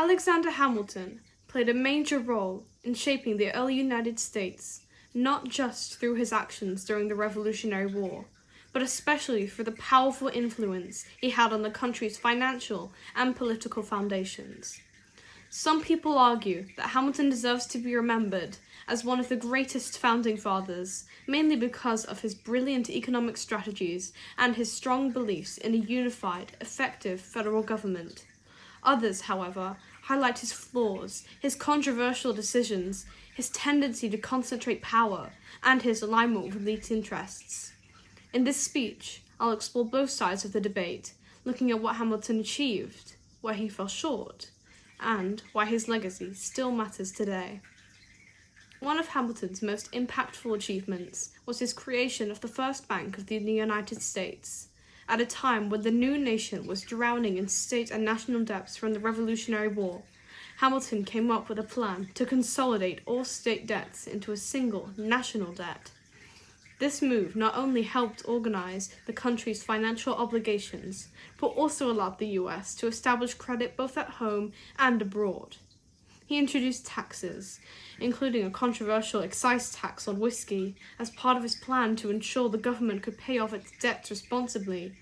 Alexander Hamilton played a major role in shaping the early United States, not just through his actions during the Revolutionary War, but especially for the powerful influence he had on the country's financial and political foundations. Some people argue that Hamilton deserves to be remembered as one of the greatest founding fathers, mainly because of his brilliant economic strategies and his strong beliefs in a unified, effective federal government. Others, however, highlight his flaws, his controversial decisions, his tendency to concentrate power, and his alignment with elite interests. In this speech, I'll explore both sides of the debate, looking at what Hamilton achieved, where he fell short, and why his legacy still matters today. One of Hamilton's most impactful achievements was his creation of the first bank of the United States. At a time when the new nation was drowning in state and national debts from the Revolutionary War, Hamilton came up with a plan to consolidate all state debts into a single national debt. This move not only helped organize the country's financial obligations, but also allowed the US to establish credit both at home and abroad. He introduced taxes, including a controversial excise tax on whiskey, as part of his plan to ensure the government could pay off its debts responsibly.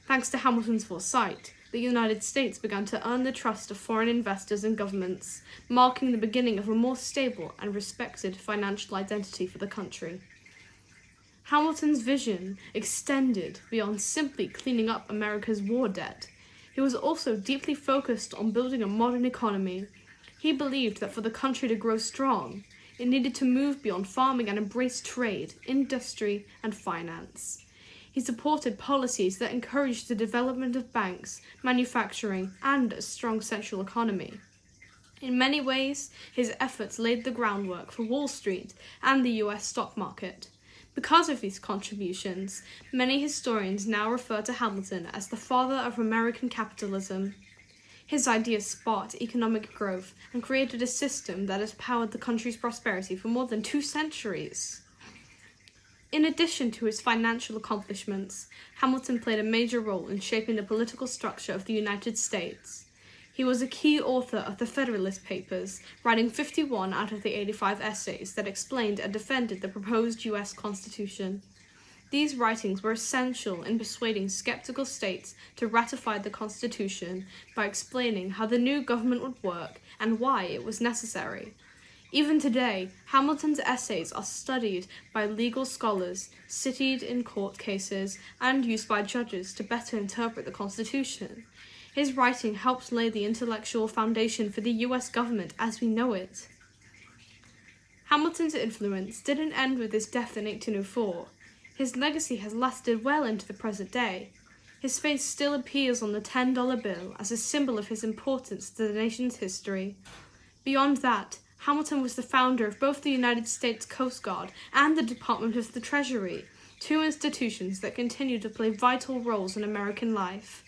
Thanks to Hamilton's foresight, the United States began to earn the trust of foreign investors and governments, marking the beginning of a more stable and respected financial identity for the country. Hamilton's vision extended beyond simply cleaning up America's war debt. He was also deeply focused on building a modern economy. He believed that for the country to grow strong, it needed to move beyond farming and embrace trade, industry, and finance. He supported policies that encouraged the development of banks, manufacturing, and a strong central economy. In many ways, his efforts laid the groundwork for Wall Street and the US stock market. Because of these contributions, many historians now refer to Hamilton as the father of American capitalism. His ideas sparked economic growth and created a system that has powered the country's prosperity for more than 2 centuries. In addition to his financial accomplishments, Hamilton played a major role in shaping the political structure of the United States. He was a key author of the Federalist Papers, writing 51 out of the 85 essays that explained and defended the proposed U.S. Constitution. These writings were essential in persuading skeptical states to ratify the Constitution by explaining how the new government would work and why it was necessary. Even today, Hamilton's essays are studied by legal scholars, cited in court cases, and used by judges to better interpret the Constitution. His writing helped lay the intellectual foundation for the U.S. government as we know it. Hamilton's influence didn't end with his death in 1804. His legacy has lasted well into the present day. His face still appears on the $10 bill as a symbol of his importance to the nation's history. Beyond that, Hamilton was the founder of both the United States Coast Guard and the Department of the Treasury, 2 institutions that continue to play vital roles in American life.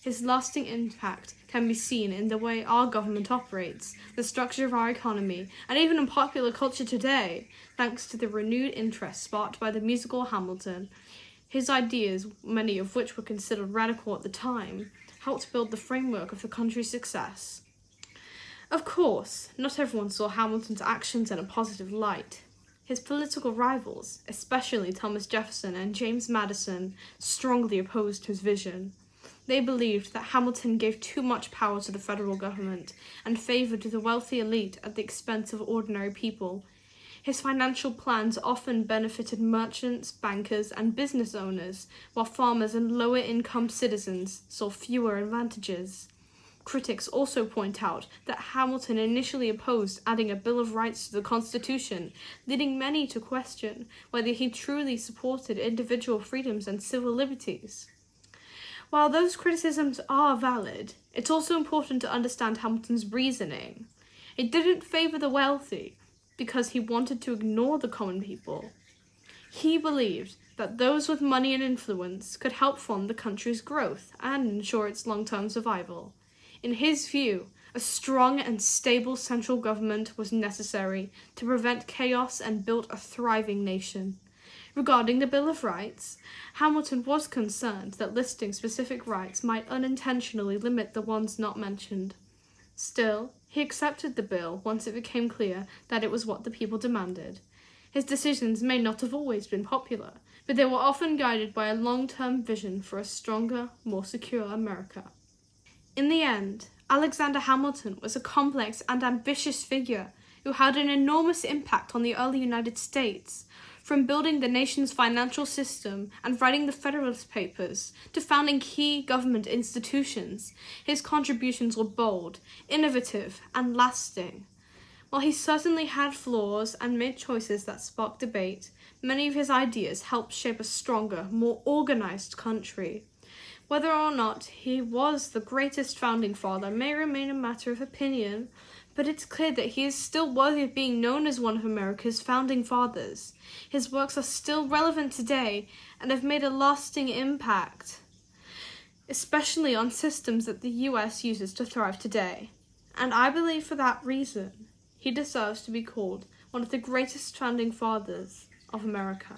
His lasting impact can be seen in the way our government operates, the structure of our economy, and even in popular culture today, thanks to the renewed interest sparked by the musical Hamilton. His ideas, many of which were considered radical at the time, helped build the framework of the country's success. Of course, not everyone saw Hamilton's actions in a positive light. His political rivals, especially Thomas Jefferson and James Madison, strongly opposed his vision. They believed that Hamilton gave too much power to the federal government and favored the wealthy elite at the expense of ordinary people. His financial plans often benefited merchants, bankers, and business owners, while farmers and lower-income citizens saw fewer advantages. Critics also point out that Hamilton initially opposed adding a Bill of Rights to the Constitution, leading many to question whether he truly supported individual freedoms and civil liberties. While those criticisms are valid, it's also important to understand Hamilton's reasoning. It didn't favor the wealthy because he wanted to ignore the common people. He believed that those with money and influence could help fund the country's growth and ensure its long-term survival. In his view, a strong and stable central government was necessary to prevent chaos and build a thriving nation. Regarding the Bill of Rights, Hamilton was concerned that listing specific rights might unintentionally limit the ones not mentioned. Still, he accepted the bill once it became clear that it was what the people demanded. His decisions may not have always been popular, but they were often guided by a long-term vision for a stronger, more secure America. In the end, Alexander Hamilton was a complex and ambitious figure who had an enormous impact on the early United States. From building the nation's financial system and writing the Federalist Papers to founding key government institutions, his contributions were bold, innovative, and lasting. While he certainly had flaws and made choices that sparked debate, many of his ideas helped shape a stronger, more organized country. Whether or not he was the greatest founding father may remain a matter of opinion, but it's clear that he is still worthy of being known as one of America's founding fathers. His works are still relevant today and have made a lasting impact, especially on systems that the US uses to thrive today. And I believe for that reason, he deserves to be called one of the greatest founding fathers of America.